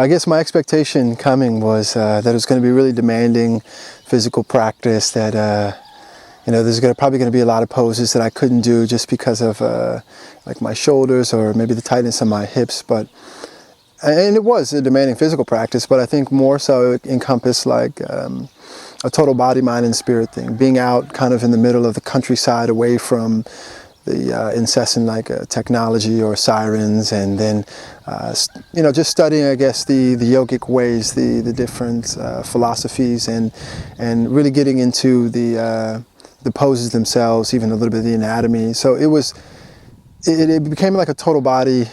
I guess my expectation coming was that it was going to be really demanding physical practice, that there's probably going to be a lot of poses that I couldn't do just because of like my shoulders or maybe the tightness of my hips. And it was a demanding physical practice, but I think more so it encompassed like a total body, mind, and spirit thing. Being out kind of in the middle of the countryside, away from the incessant technology or sirens, and then just studying, I guess, the yogic ways, the different philosophies, and really getting into the poses themselves, even a little bit of the anatomy. So it became like a total body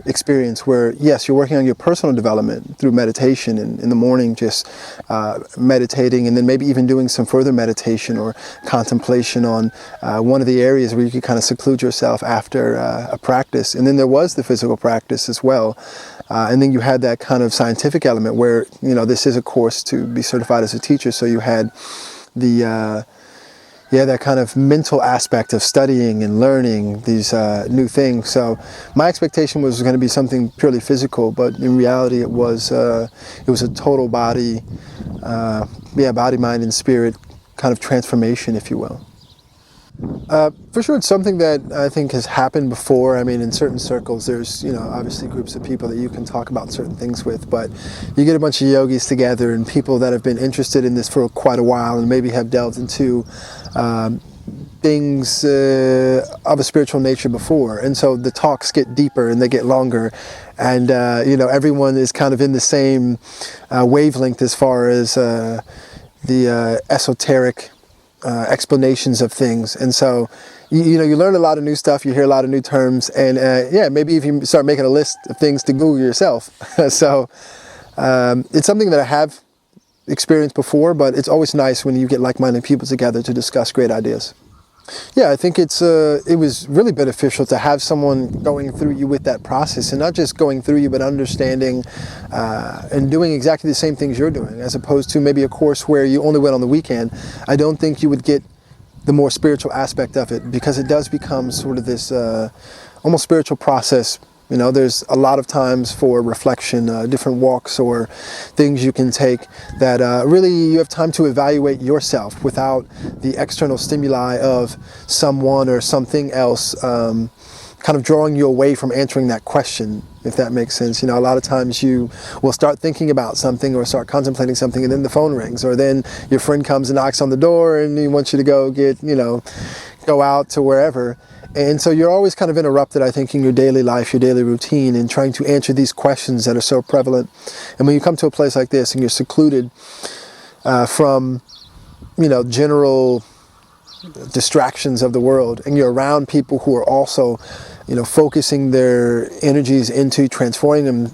experience where, yes, you're working on your personal development through meditation, and in the morning just meditating, and then maybe even doing some further meditation or contemplation on one of the areas where you could kind of seclude yourself after a practice. And then there was the physical practice as well. And then you had that kind of scientific element where, this is a course to be certified as a teacher. So you had that kind of mental aspect of studying and learning these new things. So my expectation was going to be something purely physical, but in reality it was a total body, body, mind, and spirit kind of transformation, if you will. For sure, it's something that I think has happened before. I mean, in certain circles, there's, obviously groups of people that you can talk about certain things with, but you get a bunch of yogis together and people that have been interested in this for quite a while and maybe have delved into things of a spiritual nature before. And so the talks get deeper and they get longer, and, everyone is kind of in the same wavelength as far as the esoteric explanations of things. And so you learn a lot of new stuff, you hear a lot of new terms, and maybe if you start making a list of things to Google yourself. So it's something that I have experienced before, but it's always nice when you get like-minded people together to discuss great ideas. Yeah, I think it was really beneficial to have someone going through you with that process, and not just going through you, but understanding and doing exactly the same things you're doing, as opposed to maybe a course where you only went on the weekend. I don't think you would get the more spiritual aspect of it, because it does become sort of this almost spiritual process. There's a lot of times for reflection, different walks or things you can take that really you have time to evaluate yourself without the external stimuli of someone or something else kind of drawing you away from answering that question, if that makes sense. A lot of times you will start thinking about something or start contemplating something, and then the phone rings, or then your friend comes and knocks on the door and he wants you to go out to wherever. And so you're always kind of interrupted, I think, in your daily life, your daily routine, and trying to answer these questions that are so prevalent. And when you come to a place like this and you're secluded from, general distractions of the world, and you're around people who are also, focusing their energies into transforming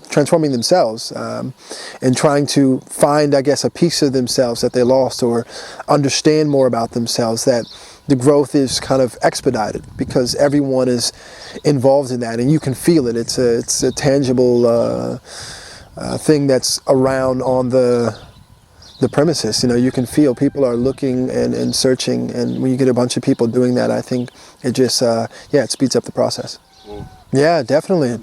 themselves, and trying to find, I guess, a piece of themselves that they lost, or understand more about themselves, that the growth is kind of expedited because everyone is involved in that, and you can feel it. It's a tangible thing that's around on the premises. You can feel people are looking and searching, and when you get a bunch of people doing that, I think it just it speeds up the process. Yeah, definitely.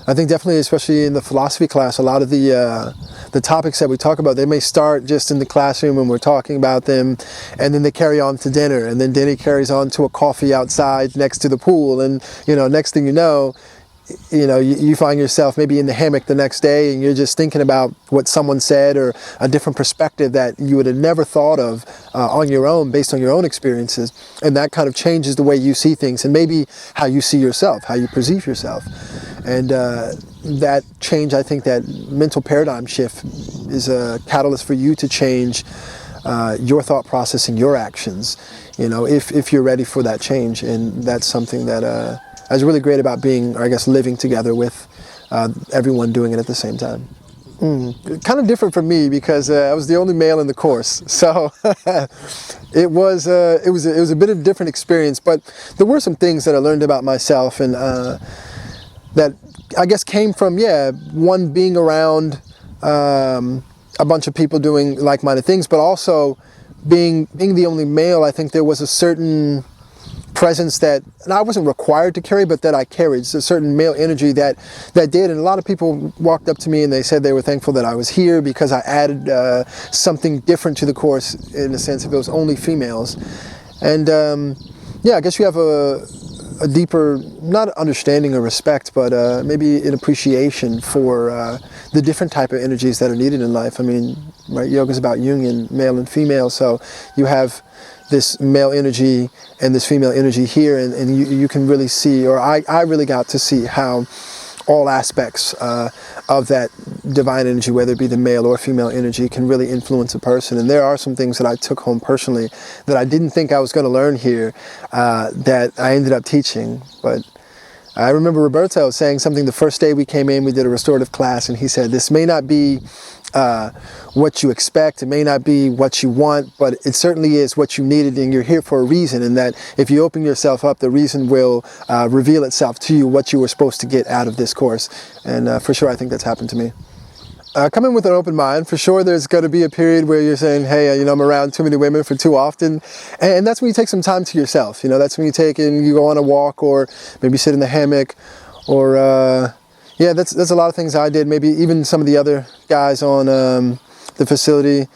I think definitely, especially in the philosophy class, a lot of the topics that we talk about, they may start just in the classroom and we're talking about them, and then they carry on to dinner, and then dinner carries on to a coffee outside next to the pool, and next thing you find yourself maybe in the hammock the next day, and you're just thinking about what someone said, or a different perspective that you would have never thought of on your own, based on your own experiences. And that kind of changes the way you see things, and maybe how you see yourself, how you perceive yourself. And that change, I think that mental paradigm shift is a catalyst for you to change your thought process and your actions, if you're ready for that change. And that's something that is really great about being, or I guess, living together with everyone doing it at the same time. Kind of different for me, because I was the only male in the course, so it was a bit of a different experience. But there were some things that I learned about myself, and that I guess came from one, being around a bunch of people doing like-minded things, but also being the only male. I think there was a certain presence that, and I wasn't required to carry, but that I carried. It's a certain male energy that did, and a lot of people walked up to me and they said they were thankful that I was here because I added something different to the course, in the sense if it was only females. And yeah, I guess you have a deeper, not understanding or respect, but maybe an appreciation for the different type of energies that are needed in life. I mean, right, yoga is about union, male and female, so you have this male energy and this female energy here, and you can really see, or I really got to see how all aspects of that divine energy, whether it be the male or female energy, can really influence a person. And there are some things that I took home personally that I didn't think I was going to learn here that I ended up teaching. But I remember Roberto saying something the first day we came in, we did a restorative class, and he said, this may not be what you expect, it may not be what you want, but it certainly is what you needed, and you're here for a reason, and that if you open yourself up, the reason will reveal itself to you, what you were supposed to get out of this course. And for sure, I think that's happened to me. Come in with an open mind. For sure, there's going to be a period where you're saying, hey, you know, I'm around too many women for too often. And that's when you take some time to yourself. You know, that's when you take and you go on a walk, or maybe sit in the hammock, or yeah, that's a lot of things I did. Maybe even some of the other guys on the facility.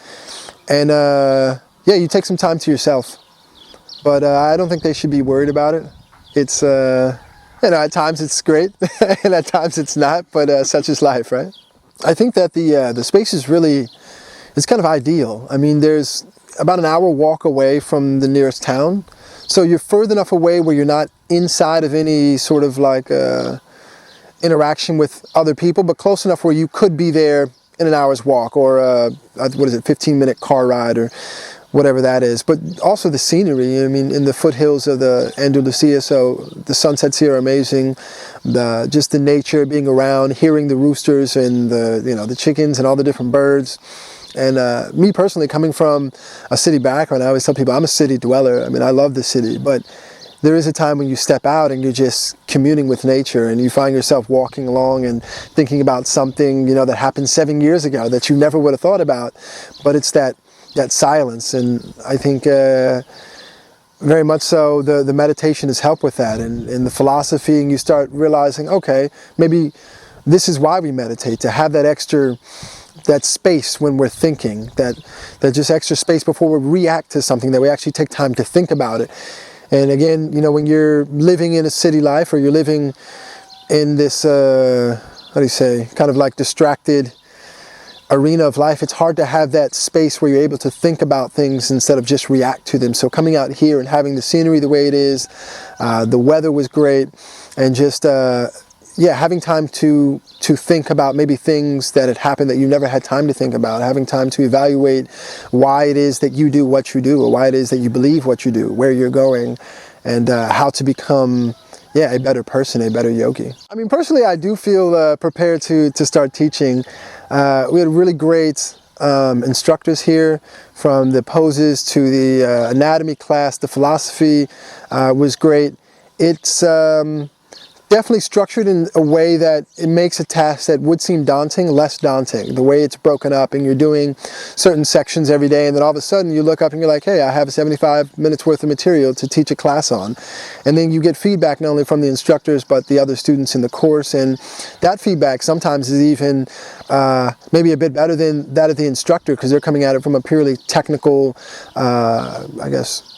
And yeah, you take some time to yourself. But I don't think they should be worried about it. It's, you know, at times it's great, and at times it's not, but such is life, right? I think that the space is really, it's kind of ideal. I mean, there's about an hour walk away from the nearest town. So you're further enough away where you're not inside of any sort of like interaction with other people, but close enough where you could be there in an hour's walk, or what is it, 15-minute car ride, or whatever that is. But also the scenery, I mean, in the foothills of the Andalusia, so the sunsets here are amazing. Just the nature, being around, hearing the roosters and the chickens and all the different birds. And me personally, coming from a city background, I always tell people I'm a city dweller. I mean, I love the city, but there is a time when you step out and you're just communing with nature, and you find yourself walking along and thinking about something, you know, that happened 7 years ago that you never would have thought about. But it's that silence, and I think very much so the meditation has helped with that, and the philosophy, and you start realizing, okay, maybe this is why we meditate, to have that space when we're thinking, that just extra space before we react to something, that we actually take time to think about it. And again, you know, when you're living in a city life, or you're living in this how do you say, kind of like distracted arena of life, it's hard to have that space where you're able to think about things instead of just react to them. So coming out here and having the scenery the way it is, the weather was great, and just yeah, having time to think about maybe things that had happened that you never had time to think about, having time to evaluate why it is that you do what you do, or why it is that you believe what you do, where you're going, and how to become, yeah, a better person, a better yogi. I mean, personally, I do feel prepared to start teaching. We had really great instructors here, from the poses to the anatomy class. The philosophy was great. It's definitely structured in a way that it makes a task that would seem daunting less daunting. The way it's broken up, and you're doing certain sections every day, and then all of a sudden you look up and you're like, hey, I have 75 minutes worth of material to teach a class on. And then you get feedback not only from the instructors but the other students in the course, and that feedback sometimes is even maybe a bit better than that of the instructor, because they're coming at it from a purely technical, I guess,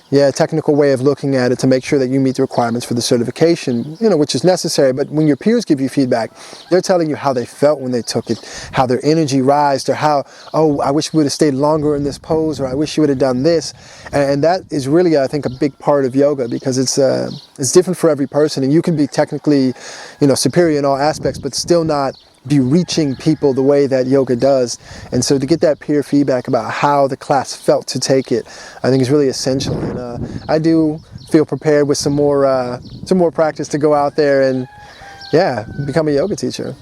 yeah, technical way of looking at it, to make sure that you meet the requirements for the certification, you know, which is necessary. But when your peers give you feedback, they're telling you how they felt when they took it, how their energy rised, or how, oh, I wish we would have stayed longer in this pose, or I wish you would have done this. And that is really, I think, a big part of yoga, because it's different for every person, and you can be technically, you know, superior in all aspects, but still not be reaching people the way that yoga does. And so to get that peer feedback about how the class felt to take it, I think is really essential. And I do feel prepared with some more practice to go out there and, yeah, become a yoga teacher.